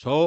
100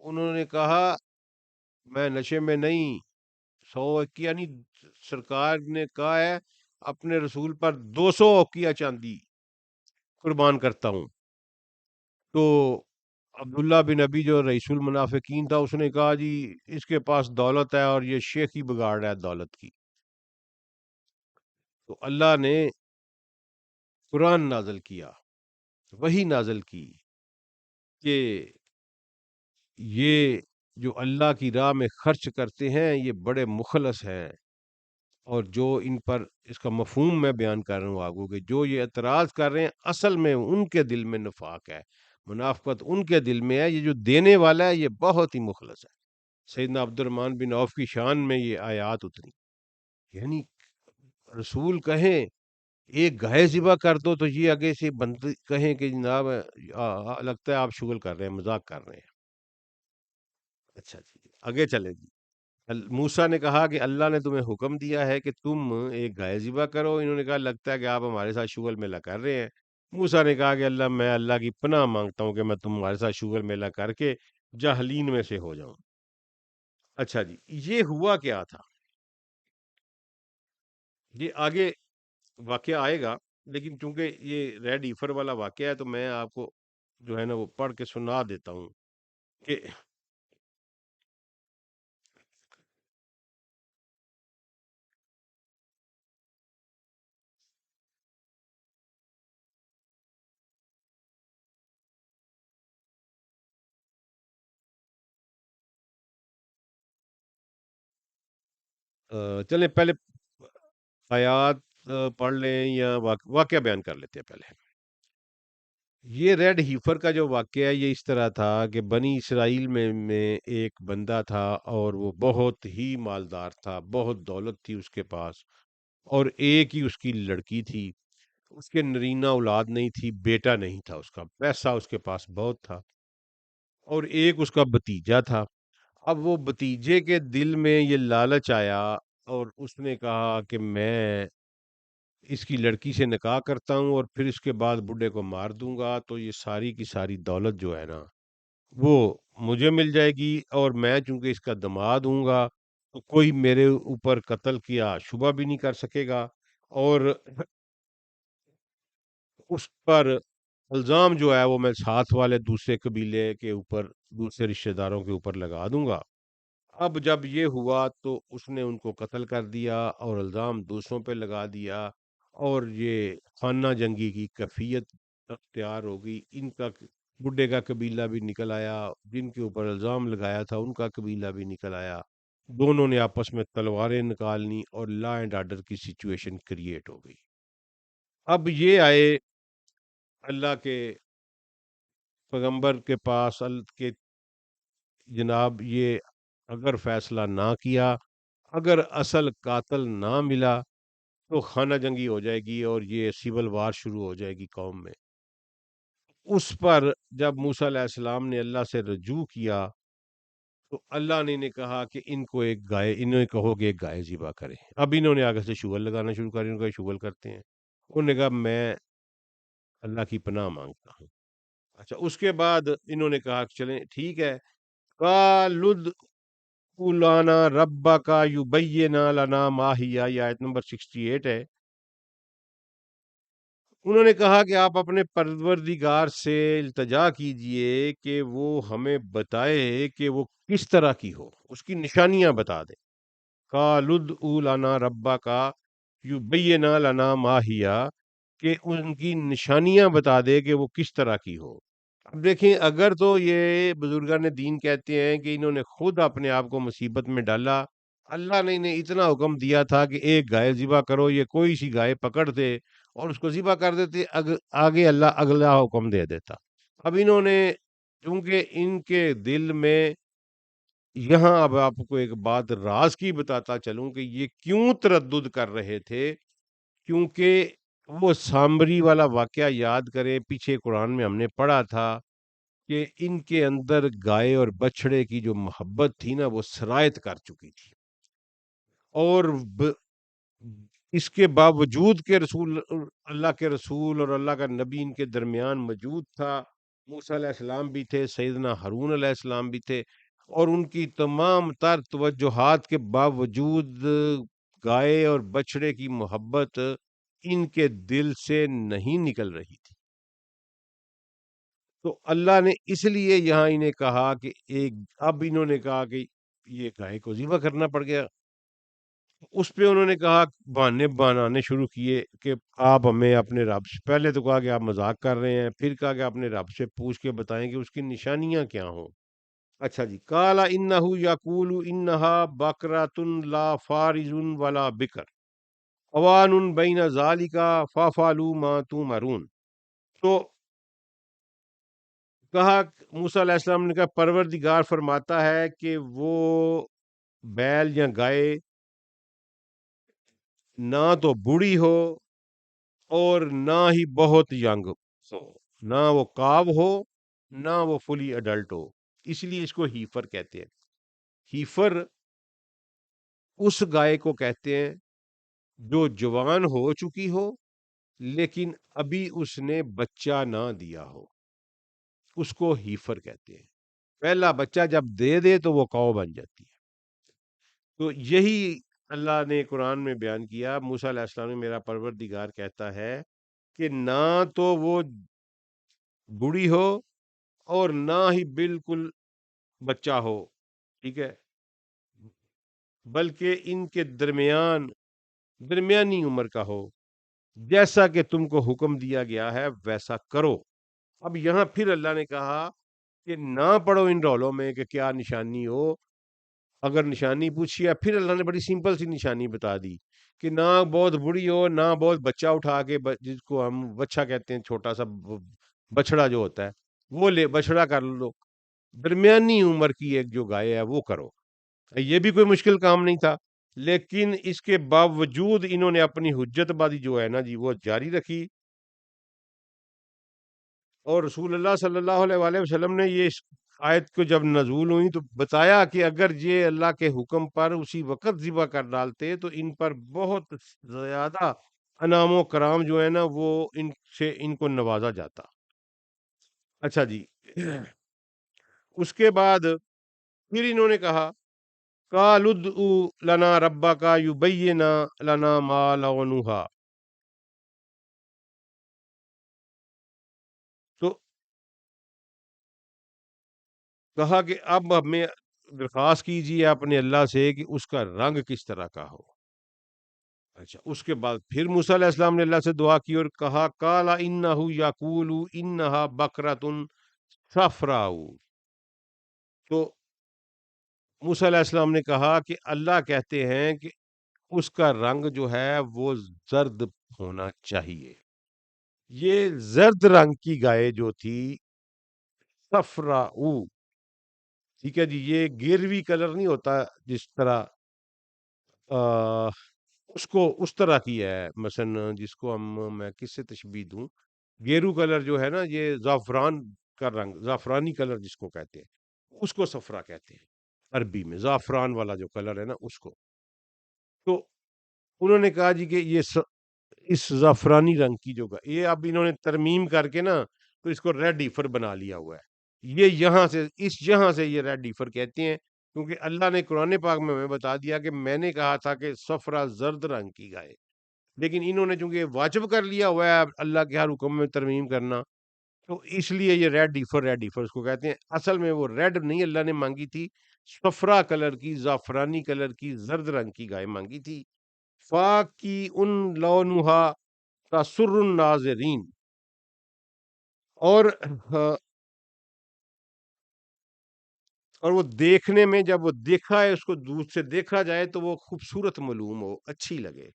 انہوں نے کہا میں نشے میں نہیں، 100 یعنی سرکار نے کہا ہے اپنے رسول پر 200 چاندی قربان کرتا ہوں. تو عبداللہ بن ابی جو رئیس المنافقین تھا، اس نے کہا جی اس کے پاس دولت ہے اور یہ شیخ ہی بگاڑ رہا ہے دولت کی. تو اللہ نے قرآن نازل کیا، وہی نازل کی کہ یہ جو اللہ کی راہ میں خرچ کرتے ہیں یہ بڑے مخلص ہیں، اور جو ان پر اس کا مفہوم میں بیان کر رہا ہوں آگوں کہ جو یہ اعتراض کر رہے ہیں اصل میں ان کے دل میں نفاق ہے، منافقت ان کے دل میں ہے. یہ جو دینے والا ہے یہ بہت ہی مخلص ہے. سیدنا عبد الرحمن بن عوف کی شان میں یہ آیات اتری. یعنی رسول کہیں ایک گائے ذبح کر دو تو یہ آگے سے بندے کہیں کہ جناب لگتا ہے آپ شغل کر رہے ہیں، مذاق کر رہے ہیں. اچھا جی آگے چلے جی. موسیٰ نے کہا کہ اللہ نے تمہیں حکم دیا ہے کہ تم ایک گائے ذبح کرو. انہوں نے کہا لگتا ہے کہ آپ ہمارے ساتھ شغل میلہ کر رہے ہیں. موسیٰ نے کہا کہ اللہ میں اللہ کی پناہ مانگتا ہوں کہ میں تمہارے ساتھ شغل میلہ کر کے جاہلین میں سے ہو جاؤں. اچھا جی یہ ہوا کیا تھا، یہ آگے واقعہ آئے گا، لیکن چونکہ یہ ریڈ ایفر والا واقعہ ہے تو میں آپ کو جو ہے نا وہ پڑھ کے سنا دیتا ہوں کہ چلیں پہلے آیات پڑھ لیں یا واقعہ بیان کر لیتے ہیں پہلے. یہ ریڈ ہیفر کا جو واقعہ ہے یہ اس طرح تھا کہ بنی اسرائیل میں ایک بندہ تھا اور وہ بہت ہی مالدار تھا، بہت دولت تھی اس کے پاس، اور ایک ہی اس کی لڑکی تھی. اس کے نرینہ اولاد نہیں تھی، بیٹا نہیں تھا، اس کا پیسہ اس کے پاس بہت تھا، اور ایک اس کا بھتیجا تھا. اب وہ بھتیجے کے دل میں یہ لالچ آیا اور اس نے کہا کہ میں اس کی لڑکی سے نکاح کرتا ہوں اور پھر اس کے بعد بڈھے کو مار دوں گا تو یہ ساری کی ساری دولت جو ہے نا وہ مجھے مل جائے گی، اور میں چونکہ اس کا دماد ہوں گا تو کوئی میرے اوپر قتل کیا شبہ بھی نہیں کر سکے گا، اور اس پر الزام جو ہے وہ میں ساتھ والے دوسرے قبیلے کے اوپر، دوسرے رشتہ داروں کے اوپر لگا دوں گا. اب جب یہ ہوا تو اس نے ان کو قتل کر دیا اور الزام دوسروں پہ لگا دیا، اور یہ خانہ جنگی کی کیفیت اختیار ہو گئی. ان کا بڈھے کا قبیلہ بھی نکل آیا، جن کے اوپر الزام لگایا تھا ان کا قبیلہ بھی نکل آیا. دونوں نے آپس میں تلواریں نکالنی اور لا اینڈ آرڈر کی سچویشن کریٹ ہو گئی. اب یہ آئے اللہ کے پیغمبر کے پاس کہ جناب یہ اگر فیصلہ نہ کیا، اگر اصل قاتل نہ ملا تو خانہ جنگی ہو جائے گی اور یہ سول وار شروع ہو جائے گی قوم میں. اس پر جب موسیٰ علیہ السلام نے اللہ سے رجوع کیا تو اللہ نے کہا کہ ان کو ایک گائے، انہیں کہو کہ ایک گائے ذبح کریں. اب انہوں نے آگے سے شغل لگانا شروع کر، انہوں نے کہا شغل کرتے ہیں. انہوں نے کہا میں اللہ کی پناہ مانگتا ہوں. اچھا اس کے بعد انہوں نے کہا کہ چلیں ٹھیک ہے. قالد اولانا ربا کا یبینا لنا ماہیا، یہ آیت نمبر 68 ہے. انہوں نے کہا کہ آپ اپنے پروردگار سے التجا کیجئے کہ وہ ہمیں بتائے کہ وہ کس طرح کی ہو، اس کی نشانیاں بتا دے. قالد اولانا ربا کا یبینا لنا ماہیا، کہ ان کی نشانیاں بتا دے کہ وہ کس طرح کی ہو. اب دیکھیں اگر تو یہ بزرگان دین کہتے ہیں کہ انہوں نے خود اپنے آپ کو مصیبت میں ڈالا، اللہ نے انہیں اتنا حکم دیا تھا کہ ایک گائے ذبح کرو، یہ کوئی سی گائے پکڑتے اور اس کو ذبح کر دیتے، آگے اللہ اگلا حکم دے دیتا. اب انہوں نے چونکہ ان کے دل میں یہاں، اب آپ کو ایک بات راز کی بتاتا چلوں کہ یہ کیوں تردد کر رہے تھے، کیونکہ وہ سامری والا واقعہ یاد کریں، پیچھے قرآن میں ہم نے پڑھا تھا کہ ان کے اندر گائے اور بچڑے کی جو محبت تھی نا وہ سرایت کر چکی تھی، اور اس کے باوجود کہ رسول اللہ کے رسول اور اللہ کا نبی ان کے درمیان موجود تھا، موسیٰ علیہ السلام بھی تھے، سیدنا ہارون علیہ السلام بھی تھے، اور ان کی تمام تر توجہات کے باوجود گائے اور بچڑے کی محبت ان کے دل سے نہیں نکل رہی تھی. تو اللہ نے اس لیے یہاں انہیں کہا کہ اب انہوں نے کہا کہ یہ گائے کو ذبح کرنا پڑ گیا. اس پہ انہوں نے کہا، بہانے بنانے شروع کیے کہ آپ ہمیں اپنے رب سے، پہلے تو کہا کہ آپ مذاق کر رہے ہیں، پھر کہا کہ اپنے رب سے پوچھ کے بتائیں کہ اس کی نشانیاں کیا ہوں. اچھا جی، کالا انہو یقول انہا بکرۃ لا فارض ولا بکر اوان بین ذالک فافعلوا ما تؤمرون. تو کہا، موسیٰ علیہ السلام نے کہا پروردگار فرماتا ہے کہ وہ بیل یا گائے نہ تو بوڑھی ہو اور نہ ہی بہت ینگ ہو، نہ وہ کاو ہو نہ وہ فلی اڈلٹ ہو. اس لیے اس کو ہیفر کہتے ہیں. ہیفر اس گائے کو کہتے ہیں جو جوان ہو چکی ہو لیکن ابھی اس نے بچہ نہ دیا ہو، اس کو ہیفر کہتے ہیں. پہلا بچہ جب دے دے تو وہ کاؤ بن جاتی ہے. تو یہی اللہ نے قرآن میں بیان کیا. موسیٰ علیہ السلام نے، میرا پروردگار کہتا ہے کہ نہ تو وہ بوڑھی ہو اور نہ ہی بالکل بچہ ہو، ٹھیک ہے، بلکہ ان کے درمیانی عمر کا ہو. جیسا کہ تم کو حکم دیا گیا ہے ویسا کرو. اب یہاں پھر اللہ نے کہا کہ نہ پڑو ان رولوں میں کہ کیا نشانی ہو. اگر نشانی پوچھی ہے، پھر اللہ نے بڑی سمپل سی نشانی بتا دی کہ نہ بہت بڑی ہو نہ بہت بچہ اٹھا کے، جس کو ہم بچہ کہتے ہیں، چھوٹا سا بچڑا جو ہوتا ہے وہ بچڑا کر لو. درمیانی عمر کی ایک جو گائے ہے وہ کرو. یہ بھی کوئی مشکل کام نہیں تھا، لیکن اس کے باوجود انہوں نے اپنی حجت بازی جو ہے نا جی وہ جاری رکھی. اور رسول اللہ صلی اللہ علیہ وآلہ وسلم نے یہ آیت کو جب نزول ہوئی تو بتایا کہ اگر یہ اللہ کے حکم پر اسی وقت ذبح کر ڈالتے تو ان پر بہت زیادہ انعام و کرام جو ہے نا وہ ان کو نوازا جاتا. اچھا جی، اس کے بعد پھر انہوں نے کہا، قالوا ادعوا لنا ربک یبین لنا ما لونھا. تو کہا کہ اب ہمیں درخواست کیجیے اپنے اللہ سے کہ اس کا رنگ کس طرح کا ہو. اچھا، اس کے بعد پھر موسیٰ علیہ السلام نے اللہ سے دعا کی اور کہا، قال انہ یقول انہا بکرۃ صفراء. تو موسیٰ علیہ السلام نے کہا کہ اللہ کہتے ہیں کہ اس کا رنگ جو ہے وہ زرد ہونا چاہیے. یہ زرد رنگ کی گائے جو تھی، صفراء، ٹھیک ہے جی، یہ گیروی کلر نہیں ہوتا جس طرح، اس کو اس طرح کی ہے. مثلا جس کو میں کس سے تشبیہ دوں، گیرو کلر جو ہے نا، یہ زعفران کا رنگ، زعفرانی کلر جس کو کہتے ہیں، اس کو صفرا کہتے ہیں عربی میں. زعفران والا جو کلر ہے نا اس کو. تو انہوں نے کہا جی کہ اس زعفرانی رنگ کی جو یہ اب انہوں نے ترمیم کر کے نا تو اس کو ریڈ ایفر بنا لیا ہوا ہے. یہ یہاں سے یہ ریڈ ایفر کہتے ہیں، کیونکہ اللہ نے قرآن پاک میں ہمیں بتا دیا کہ میں نے کہا تھا کہ صفرا زرد رنگ کی گائے، لیکن انہوں نے چونکہ واجب کر لیا ہوا ہے اللہ کے ہر حکم میں ترمیم کرنا، تو اس لیے یہ ریڈ ایفر اس کو کہتے ہیں. اصل میں وہ ریڈ نہیں اللہ نے مانگی تھی، صفرا کلر کی، زعفرانی کلر کی، زرد رنگ کی گائے مانگی تھی. فاق کی ان لونہا تسر الناظرین. اور اور وہ دیکھنے میں، جب وہ دیکھا ہے اس کو دور سے دیکھا جائے تو وہ خوبصورت معلوم ہو، اچھی لگے.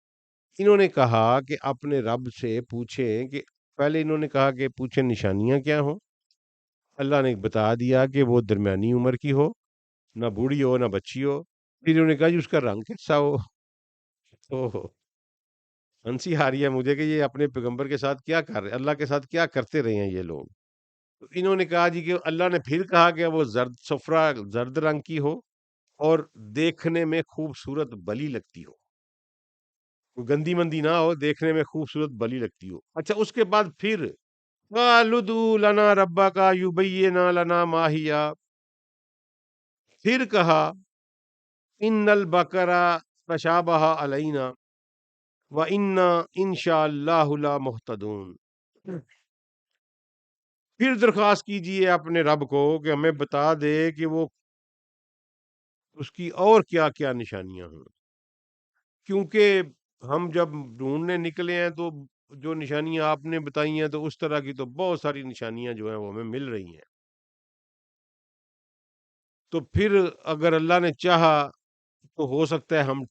انہوں نے کہا کہ اپنے رب سے پوچھیں کہ پہلے انہوں نے کہا کہ پوچھیں نشانیاں کیا ہوں. اللہ نے بتا دیا کہ وہ درمیانی عمر کی ہو، نہ بوڑھی ہو نہ بچی ہو. پھر انہوں نے کہا جی اس کا رنگ کیسا ہو. تو ہنسی آ رہی ہے مجھے کہ یہ اپنے پیغمبر کے ساتھ کیا کر رہے، اللہ کے ساتھ کیا کرتے رہے ہیں یہ لوگ. تو انہوں نے کہا جی کہ اللہ نے پھر کہا کہ وہ زرد رنگ کی ہو اور دیکھنے میں خوبصورت بلی لگتی ہو، کوئی گندی مندی نہ ہو، دیکھنے میں خوبصورت بلی لگتی ہو. اچھا، اس کے بعد پھر قالوا ادع لنا ربک یبین لنا ما ہی، پھر کہا ان البقرہ تشابہ علینا وانا انشاء اللہ لمہتدون، پھر درخواست کیجئے اپنے رب کو کہ ہمیں بتا دے کہ وہ اس کی اور کیا کیا نشانیاں ہیں، کیونکہ ہم جب ڈھونڈنے نکلے ہیں تو جو نشانیاں آپ نے بتائی ہیں تو اس طرح کی تو بہت ساری نشانیاں جو ہیں وہ ہمیں مل رہی ہیں، تو پھر اگر اللہ نے چاہا تو ہو سکتا ہے ہم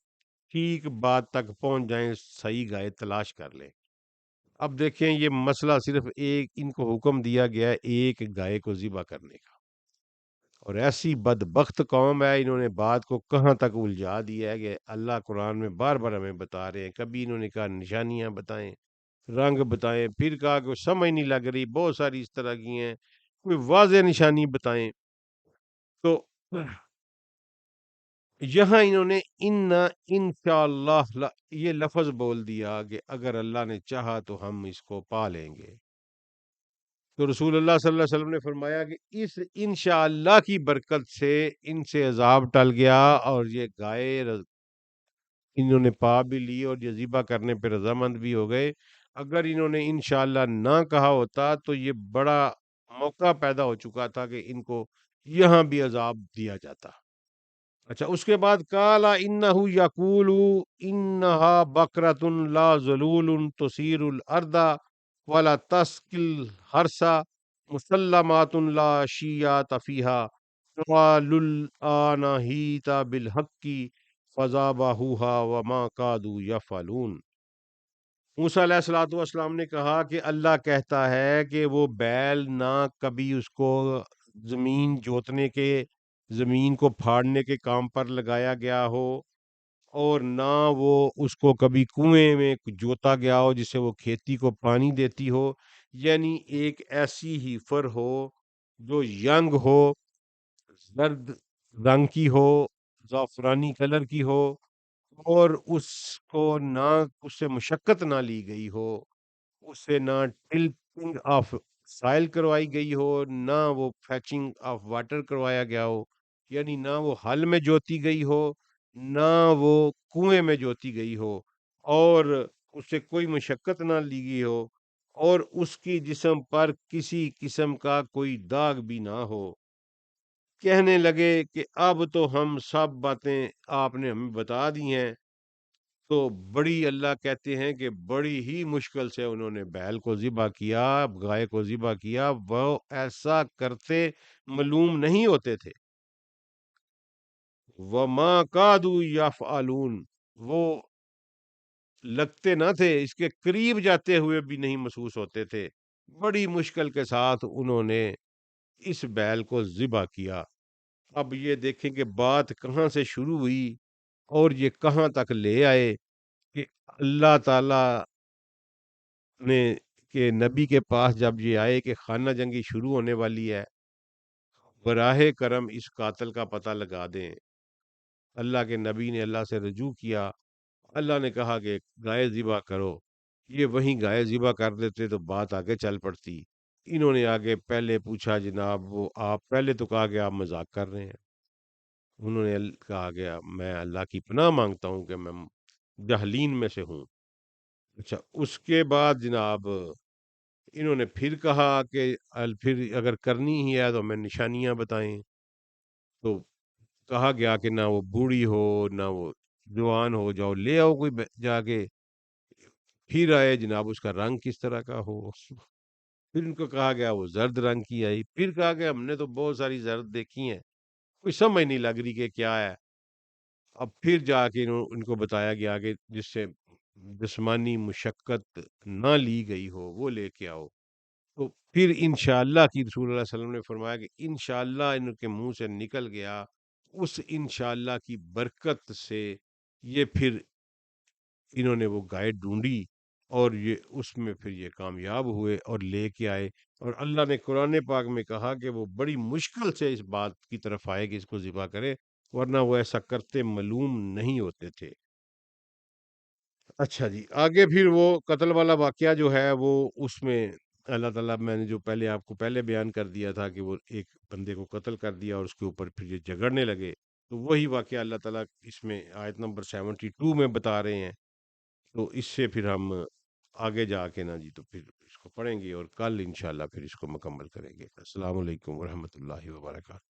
ٹھیک بات تک پہنچ جائیں، صحیح گائے تلاش کر لیں۔ اب دیکھیں یہ مسئلہ صرف ایک، ان کو حکم دیا گیا ہے ایک گائے کو ذبح کرنے کا، اور ایسی بدبخت قوم ہے، انہوں نے بات کو کہاں تک الجھا دیا ہے کہ اللہ قرآن میں بار بار ہمیں بتا رہے ہیں، کبھی انہوں نے کہا نشانیاں بتائیں، رنگ بتائیں، پھر کہا کہ وہ سمجھ نہیں لگ رہی، بہت ساری اس طرح کی ہیں، کوئی واضح نشانی بتائیں، تو یہاں انہوں نے انشاءاللہ یہ لفظ بول دیا کہ اگر اللہ نے چاہا تو ہم اس کو پا لیں گے، تو رسول اللہ صلی اللہ علیہ وسلم نے فرمایا کہ اس انشاءاللہ کی برکت سے ان سے عذاب ٹل گیا، اور یہ گائے انہوں نے پا بھی لی اور یہ ذبح کرنے پہ رضامند بھی ہو گئے۔ اگر انہوں نے انشاءاللہ نہ کہا ہوتا تو یہ بڑا موقع پیدا ہو چکا تھا کہ ان کو یہاں بھی عذاب دیا جاتا۔ اچھا، اس کے بعد کالا انہ یقول انہا بقرۃ لا ذلول تثیر الارض ولا تسقی الحرث مسلمات لا شیاۃ فیہا قالوا الآن حیط بالحق فذبحوها وما كادوا یفعلون۔ موسیٰ علیہ الصلوۃ والسلام نے کہا کہ اللہ کہتا ہے کہ وہ بیل نہ کبھی اس کو زمین جوتنے کے، زمین کو پھاڑنے کے کام پر لگایا گیا ہو، اور نہ وہ اس کو کبھی کنویں میں جوتا گیا ہو جس سے وہ کھیتی کو پانی دیتی ہو، یعنی ایک ایسی ہی فر ہو جو ینگ ہو، زرد رنگ کی ہو، زعفرانی کلر کی ہو، اور اس کو نہ اس سے مشقت نہ لی گئی ہو، اس سے نہ ٹلٹنگ آف سائل کروائی گئی ہو، نہ وہ فیچنگ آف واٹر کروایا گیا ہو، یعنی نہ وہ ہل میں جوتی گئی ہو، نہ وہ کنویں میں جوتی گئی ہو، اور اس سے کوئی مشقت نہ لی گئی ہو، اور اس کی جسم پر کسی قسم کا کوئی داغ بھی نہ ہو۔ کہنے لگے کہ اب تو ہم سب باتیں آپ نے ہمیں بتا دی ہیں، تو بڑی، اللہ کہتے ہیں کہ بڑی ہی مشکل سے انہوں نے بیل کو ذبح کیا، گائے کو ذبح کیا، وہ ایسا کرتے معلوم نہیں ہوتے تھے، وَمَا كَادُوا يَفْعَلُونَ، وہ لگتے نہ تھے، اس کے قریب جاتے ہوئے بھی نہیں محسوس ہوتے تھے، بڑی مشکل کے ساتھ انہوں نے اس بیل کو ذبح کیا۔ اب یہ دیکھیں کہ بات کہاں سے شروع ہوئی اور یہ کہاں تک لے آئے، کہ اللہ تعالی نے کہ نبی کے پاس جب یہ آئے کہ خانہ جنگی شروع ہونے والی ہے، براہ کرم اس قاتل کا پتہ لگا دیں۔ اللہ کے نبی نے اللہ سے رجوع کیا، اللہ نے کہا کہ گائے ذبح کرو، یہ وہیں گائے ذبح کر دیتے تو بات آگے چل پڑتی۔ انہوں نے آگے پہلے پوچھا جناب وہ آپ پہلے تو کہا کہ آپ مذاق کر رہے ہیں، انہوں نے کہا کہ میں اللہ کی پناہ مانگتا ہوں کہ میں جاہلین میں سے ہوں۔ اچھا، اس کے بعد جناب انہوں نے پھر کہا کہ پھر اگر کرنی ہی ہے تو ہمیں نشانیاں بتائیں، تو کہا گیا کہ نہ وہ بوڑھی ہو نہ وہ جوان ہو، جاؤ لے آؤ کوئی جا کے، پھر آئے جناب اس کا رنگ کس طرح کا ہو، پھر ان کو کہا گیا وہ زرد رنگ کی آئی، پھر کہا کہ ہم نے تو بہت ساری زرد دیکھی ہیں، کوئی سمجھ نہیں لگ رہی کہ کیا ہے۔ اب پھر جا کے ان کو بتایا گیا کہ جس سے جسمانی مشقت نہ لی گئی ہو وہ لے کے آؤ، تو پھر انشاءاللہ کی رسول اللہ صلی اللہ علیہ وسلم نے فرمایا کہ انشاءاللہ ان کے منہ سے نکل گیا، اس انشاءاللہ کی برکت سے یہ پھر انہوں نے وہ گائے ڈھونڈی، اور یہ اس میں پھر یہ کامیاب ہوئے اور لے کے آئے، اور اللہ نے قرآن پاک میں کہا کہ وہ بڑی مشکل سے اس بات کی طرف آئے کہ اس کو ذبح کرے، ورنہ وہ ایسا کرتے معلوم نہیں ہوتے تھے۔ اچھا جی، آگے پھر وہ قتل والا واقعہ جو ہے وہ اس میں اللہ تعالیٰ میں نے جو پہلے آپ کو پہلے بیان کر دیا تھا کہ وہ ایک بندے کو قتل کر دیا اور اس کے اوپر پھر یہ جھگڑنے لگے، تو وہی واقعہ اللہ تعالیٰ اس میں آیت نمبر 72 میں بتا رہے ہیں۔ تو اس سے پھر ہم آگے جا کے نا جی تو پھر اس کو پڑھیں گے اور کل انشاءاللہ پھر اس کو مکمل کریں گے۔ السلام علیکم ورحمۃ اللہ وبرکاتہ۔